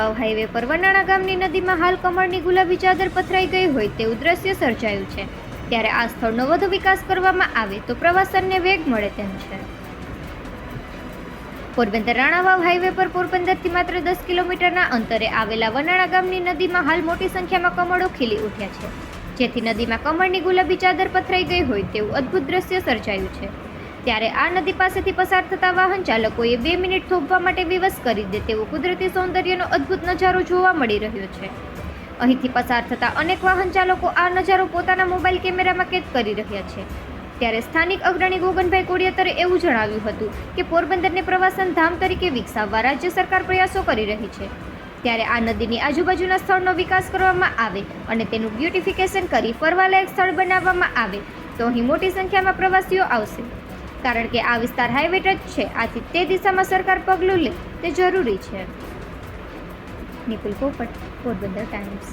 Ranavav highway પર વનાણા ગામની નદીમાં હાલ કમળની ગુલાબી ચાદર પથરાઈ ગઈ હોય તેવું દ્રશ્ય સર્જાયું છે। ત્યારે આ સ્થળનો વધુ વિકાસ કરવામાં આવે તો પ્રવાસનને વેગ મળે તેમ છે। પોરબંદર રાણાવાવ હાઈવે પર પોરબંદરથી માત્ર 10 કિલોમીટરના અંતરે આવેલા વનાણા ગામની નદીમાં હાલ મોટી સંખ્યામાં કમળો ખીલી ઉઠ્યા છે, જેથી નદીમાં કમળની ગુલાબી ચાદર પથરાઈ ગઈ હોય તેવું અદ્ભુત દ્રશ્ય સર્જાયું છે। ત્યારે આ નદી પાસેથી પસાર થતા વાહન ચાલકોએ 2 મિનિટ થોભવા માટે વિવશ કરી દે તેવો કુદરતી સૌંદર્યનો અદ્ભુત નજારો જોવા મળી રહ્યો છે। અહીંથી પસાર થતા અનેક વાહન ચાલકો આ નજારો પોતાના મોબાઈલ કેમેરામાં કેદ કરી રહ્યા છે। ત્યારે સ્થાનિક અગ્રણી ગોગનભાઈ કોડિયાતરે એવું જણાવ્યું હતું કે પોરબંદરને પ્રવાસન ધામ તરીકે વિકસાવવા રાજ્ય સરકાર પ્રયાસો કરી રહી છે। ત્યારે આ નદીની આજુબાજુના સ્થળનો વિકાસ કરવામાં આવે અને તેનું બ્યુટિફિકેશન કરી ફરવાલાયક સ્થળ બનાવવામાં આવે તો અહીં મોટી સંખ્યામાં પ્રવાસીઓ આવશે, કારણ કે આ વિસ્તાર હાઈવે ટચ છે। આથી તે દિશામાં સરકાર પગલું લે તે જરૂરી છે। નિકુલ પોપટ, પોરબંદર ટાઈમ્સ।